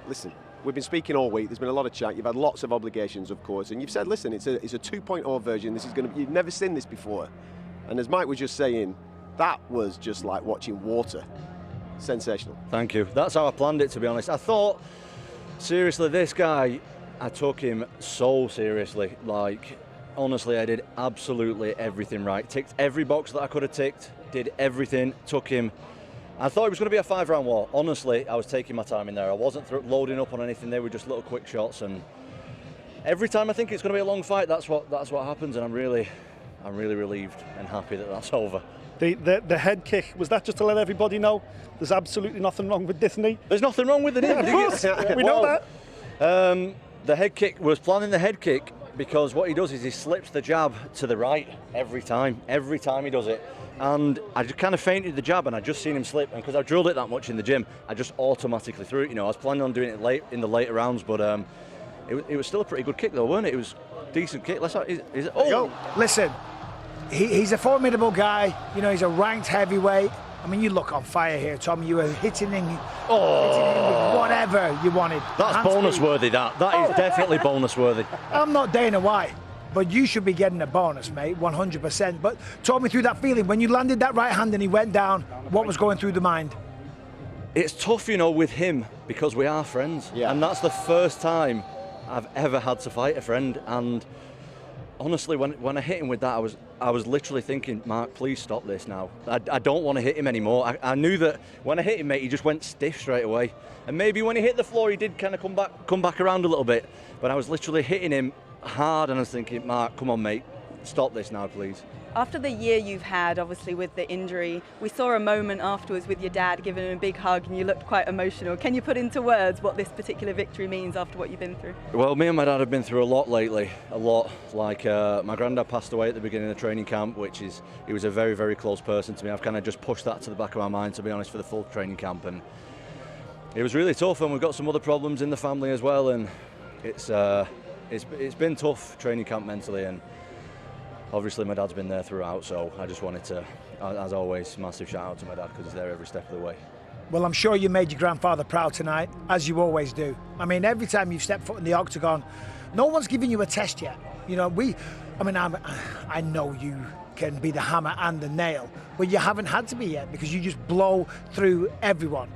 listen, we've been speaking all week. There's been a lot of chat. You've had lots of obligations, of course, and you've said, listen, it's a 2.0 version. This is going to. You've never seen this before, and as Mike was just saying, that was just like watching water. Sensational. Thank you. That's how I planned it, to be honest. I thought, seriously, this guy, I took him so seriously. Like, honestly, I did absolutely everything right. Ticked every box that I could have ticked, did everything, took him. I thought it was going to be a 5-round war. Honestly, I was taking my time in there. I wasn't loading up on anything. They were just little quick shots, and every time I think it's going to be a long fight, that's what happens, and I'm really relieved and happy that that's over. The head kick, was that just to let everybody know there's absolutely nothing wrong with this knee? There's nothing wrong with the knee. Of course, we know that. The head kick, was planning the head kick because what he does is he slips the jab to the right every time he does it. And I just kind of feinted the jab and I just seen him slip, and because I drilled it that much in the gym, I just automatically threw it. You know, I was planning on doing it in the later rounds, but it was still a pretty good kick though, wasn't it? It was a decent kick. Is it? Oh! Listen, he's a formidable guy. You know, he's a ranked heavyweight. I mean, you look on fire here, Tom. You were hitting him with whatever you wanted. That's bonus worthy, that is definitely bonus worthy. I'm not Dana White, but you should be getting a bonus, mate, 100%. But talk me through that feeling. When you landed that right hand and he went down, what was going through the mind? It's tough, you know, with him because we are friends. Yeah. And that's the first time I've ever had to fight a friend. And honestly, when I hit him with that, I was literally thinking, Mark, please stop this now. I don't want to hit him anymore. I knew that when I hit him, mate, he just went stiff straight away. And maybe when he hit the floor, he did kind of come back around a little bit. But I was literally hitting him hard, and I was thinking, Mark, come on, mate, stop this now, please. After the year you've had, obviously, with the injury, we saw a moment afterwards with your dad giving him a big hug, and you looked quite emotional. Can you put into words what this particular victory means after what you've been through? Well, me and my dad have been through a lot lately, a lot. Like, my granddad passed away at the beginning of the training camp, he was a very, very close person to me. I've kind of just pushed that to the back of my mind, to be honest, for the full training camp, and it was really tough, and we've got some other problems in the family as well, and it's been tough training camp mentally, and obviously my dad's been there throughout, so I just wanted to, as always, massive shout out to my dad because he's there every step of the way. Well, I'm sure you made your grandfather proud tonight, as you always do. I mean, every time you've stepped foot in the octagon, no one's given you a test yet. You know, I know you can be the hammer and the nail, but you haven't had to be yet because you just blow through everyone.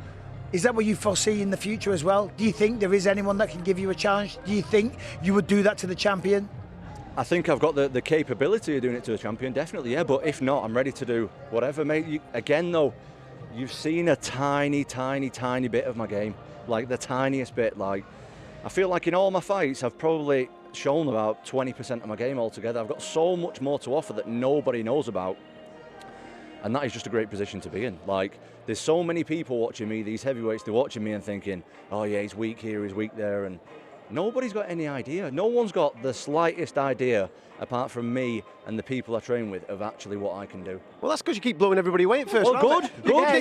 Is that what you foresee in the future as well? Do you think there is anyone that can give you a challenge? Do you think you would do that to the champion? I think I've got the capability of doing it to a champion, definitely, yeah. But if not, I'm ready to do whatever, mate. Again, though, you've seen a tiny, tiny, tiny bit of my game, like the tiniest bit. Like, I feel like in all my fights, I've probably shown about 20% of my game altogether. I've got so much more to offer that nobody knows about, and that is just a great position to be in. Like, there's so many people watching me, these heavyweights, they're watching me and thinking, oh yeah, he's weak here, he's weak there, and nobody's got any idea. No one's got the slightest idea, apart from me and the people I train with, of actually what I can do. Well, that's because you keep blowing everybody away at first. Oh, good.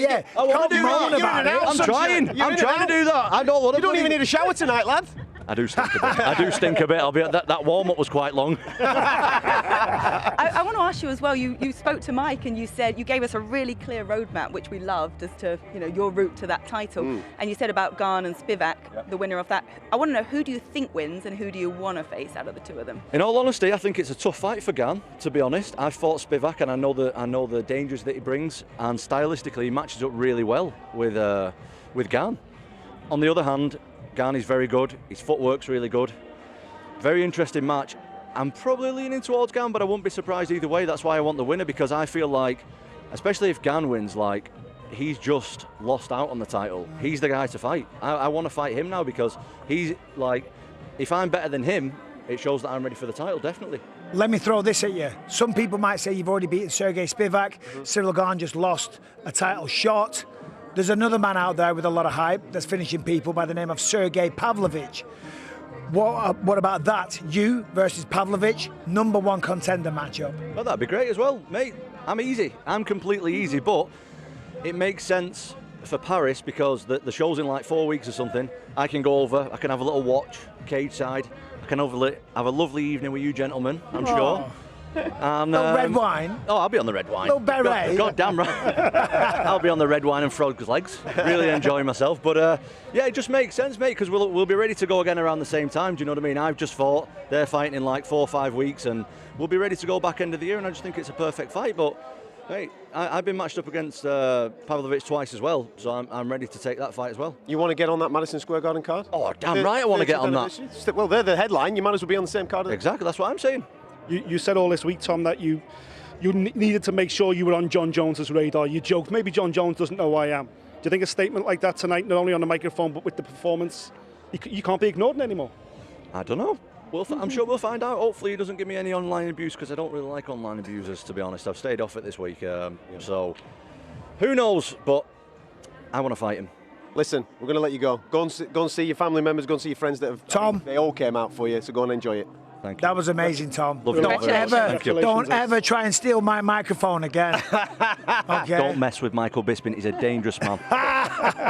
Yeah. I want to do that. I'm trying to do that. I don't want to. You don't even need a shower tonight, lad. I do stink a bit. I do stink a bit. I'll be that warm-up was quite long. I want to ask you as well, you spoke to Mike and you said, you gave us a really clear roadmap, which we loved, as to, you know, your route to that title. And you said about Gane and Spivak, the winner of that. I want to know, who do you think wins and who do you want to face out of the two of them? In all honesty, I think it's a tough fight for Gane, to be honest. I've fought Spivak and I know the dangers that he brings, and stylistically he matches up really well with Gane. On the other hand, Gane is very good, his footwork's really good. Very interesting match. I'm probably leaning towards Gane, but I wouldn't be surprised either way. That's why I want the winner, because I feel like, especially if Gane wins, like, he's just lost out on the title. He's the guy to fight. I want to fight him now, because he's like, if I'm better than him, it shows that I'm ready for the title, definitely. Let me throw this at you. Some people might say you've already beaten Sergey Spivak. Cyril Gane just lost a title shot. There's another man out there with a lot of hype that's finishing people by the name of Sergey Pavlovich. What about that? You versus Pavlovich, #1 contender matchup. Well, that'd be great as well, mate. I'm easy. I'm completely easy, but it makes sense for Paris because the show's in like 4 weeks or something. I can go over, I can have a little watch, cage side. I can have a lovely evening with you gentlemen, I'm sure. And, No red wine. Oh, I'll be on the red wine. No beret. God damn right. I'll be on the red wine and frog's legs. Really enjoying myself. But yeah, it just makes sense, mate, because we'll be ready to go again around the same time. Do you know what I mean? I've just fought. They're fighting in like 4 or 5 weeks, and we'll be ready to go back end of the year. And I just think it's a perfect fight. But hey, I've been matched up against Pavlovich twice as well, so I'm ready to take that fight as well. You want to get on that Madison Square Garden card? Oh, damn right I want to get on that. Well, they're the headline. You might as well be on the same card. Exactly, that's what I'm saying. You said all this week, Tom, that you needed to make sure you were on John Jones's radar. You joked, maybe John Jones doesn't know who I am. Do you think a statement like that tonight, not only on the microphone but with the performance, you can't be ignored anymore? I don't know. I'm sure we'll find out. Hopefully he doesn't give me any online abuse, because I don't really like online abusers, to be honest. I've stayed off it this week, so who knows, but I want to fight him. Listen, we're going to let you go. Go and see your family members, go and see your friends that have... Tom. They all came out for you, so go and enjoy it. Thank you. That was amazing, Tom. Love you. Don't ever try and steal my microphone again. Okay. Don't mess with Michael Bisping. He's a dangerous man.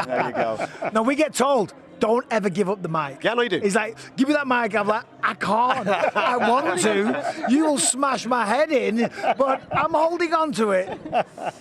There you go. No, we get told, don't ever give up the mic. Yeah, no, you do. He's like, give me that mic. I'm like, I can't. I want to. You will smash my head in, but I'm holding on to it.